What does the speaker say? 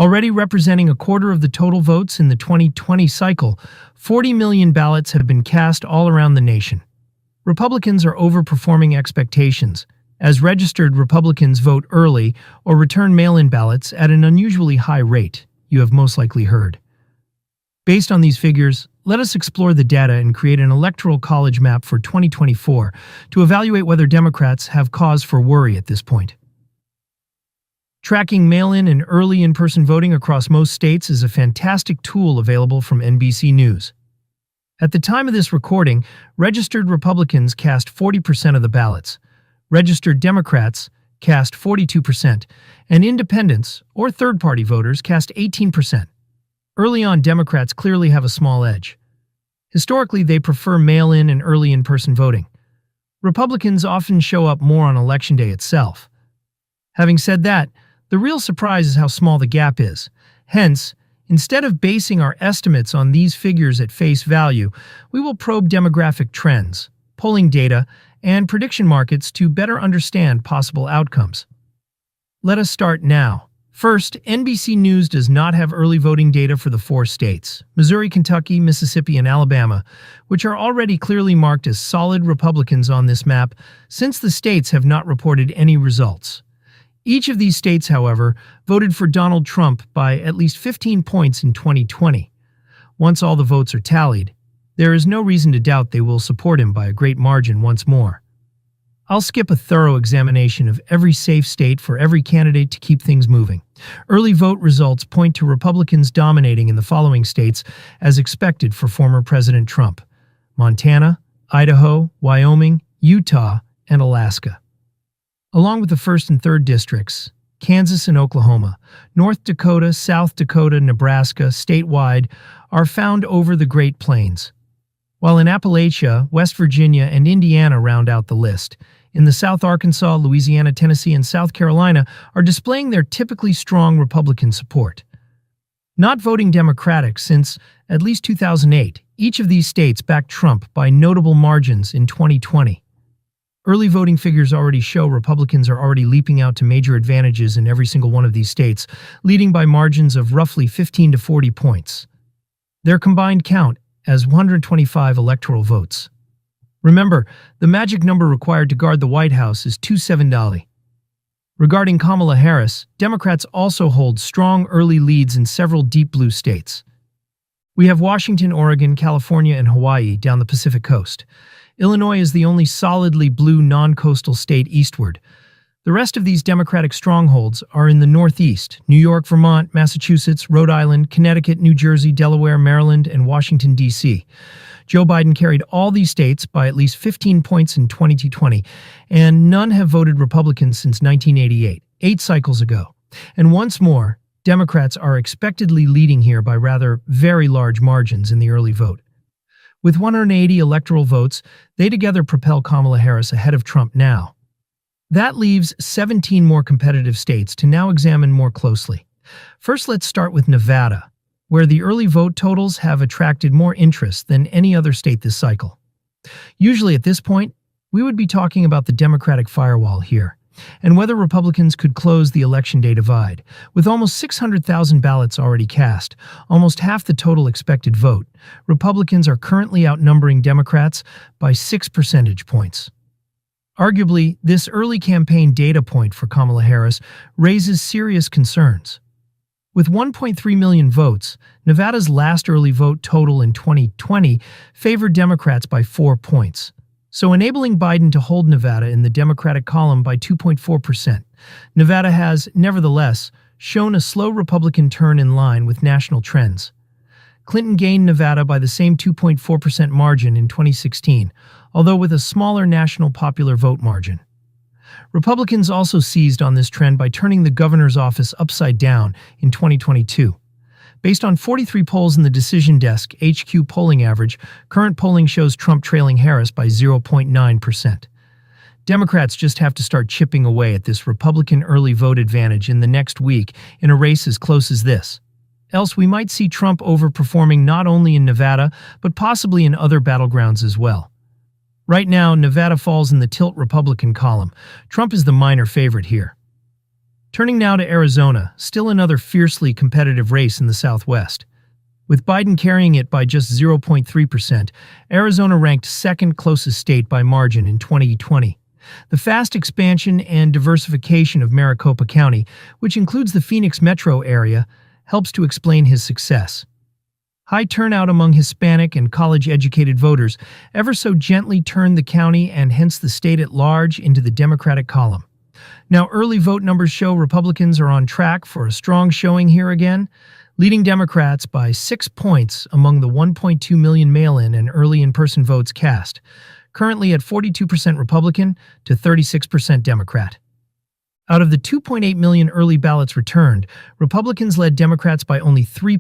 Already representing a quarter of the total votes in the 2020 cycle, 40 million ballots have been cast all around the nation. Republicans are overperforming expectations, as registered Republicans vote early or return mail-in ballots at an unusually high rate, you have most likely heard. Based on these figures, let us explore the data and create an electoral college map for 2024 to evaluate whether Democrats have cause for worry at this point. Tracking mail-in and early in-person voting across most states is a fantastic tool available from NBC News. At the time of this recording, registered Republicans cast 40% of the ballots, registered Democrats cast 42%, and independents, or third-party voters, cast 18%. Early on, Democrats clearly have a small edge. Historically, they prefer mail-in and early in-person voting. Republicans often show up more on Election Day itself. Having said that, the real surprise is how small the gap is. Hence, instead of basing our estimates on these figures at face value, we will probe demographic trends, polling data, and prediction markets to better understand possible outcomes. Let us start now. First, NBC News does not have early voting data for the 4 states, Missouri, Kentucky, Mississippi, and Alabama, which are already clearly marked as solid Republicans on this map since the states have not reported any results. Each of these states, however, voted for Donald Trump by at least 15 points in 2020. Once all the votes are tallied, there is no reason to doubt they will support him by a great margin once more. I'll skip a thorough examination of every safe state for every candidate to keep things moving. Early vote results point to Republicans dominating in the following states as expected for former President Trump: Montana, Idaho, Wyoming, Utah, and Alaska. Along with the 1st and 3rd districts, Kansas and Oklahoma, North Dakota, South Dakota, Nebraska, statewide, are found over the Great Plains. While in Appalachia, West Virginia, and Indiana round out the list, in the South, Arkansas, Louisiana, Tennessee, and South Carolina are displaying their typically strong Republican support. Not voting Democratic since at least 2008, each of these states backed Trump by notable margins in 2020. Early voting figures already show Republicans are already leaping out to major advantages in every single one of these states, leading by margins of roughly 15 to 40 points. Their combined count as 125 electoral votes. Remember, the magic number required to guard the White House is 270. Regarding Kamala Harris, Democrats also hold strong early leads in several deep blue states. We have Washington, Oregon, California, and Hawaii down the Pacific coast. Illinois is the only solidly blue non-coastal state eastward. The rest of these Democratic strongholds are in the Northeast: New York, Vermont, Massachusetts, Rhode Island, Connecticut, New Jersey, Delaware, Maryland, and Washington, D.C. Joe Biden carried all these states by at least 15 points in 2020, and none have voted Republican since 1988, 8 cycles ago. And once more, Democrats are expectedly leading here by rather very large margins in the early vote. With 180 electoral votes, they together propel Kamala Harris ahead of Trump now. That leaves 17 more competitive states to now examine more closely. First, let's start with Nevada, where the early vote totals have attracted more interest than any other state this cycle. Usually at this point, we would be talking about the Democratic firewall here, and whether Republicans could close the Election Day divide. With almost 600,000 ballots already cast, almost half the total expected vote, Republicans are currently outnumbering Democrats by 6 percentage points. Arguably, this early campaign data point for Kamala Harris raises serious concerns. With 1.3 million votes, Nevada's last early vote total in 2020 favored Democrats by 4 points, so enabling Biden to hold Nevada in the Democratic column by 2.4%. Nevada has, nevertheless, shown a slow Republican turn in line with national trends. Clinton gained Nevada by the same 2.4% margin in 2016, although with a smaller national popular vote margin. Republicans also seized on this trend by turning the governor's office upside down in 2022. Based on 43 polls in the Decision Desk HQ polling average, current polling shows Trump trailing Harris by 0.9%. Democrats just have to start chipping away at this Republican early vote advantage in the next week in a race as close as this. Else we might see Trump overperforming not only in Nevada, but possibly in other battlegrounds as well. Right now, Nevada falls in the tilt Republican column. Trump is the minor favorite here. Turning now to Arizona, still another fiercely competitive race in the Southwest. With Biden carrying it by just 0.3%, Arizona ranked second closest state by margin in 2020. The fast expansion and diversification of Maricopa County, which includes the Phoenix metro area, helps to explain his success. High turnout among Hispanic and college-educated voters ever so gently turned the county and hence the state at large into the Democratic column. Now, early vote numbers show Republicans are on track for a strong showing here again, leading Democrats by 6 points among the 1.2 million mail-in and early in-person votes cast, currently at 42% Republican to 36% Democrat. Out of the 2.8 million early ballots returned, Republicans led Democrats by only 3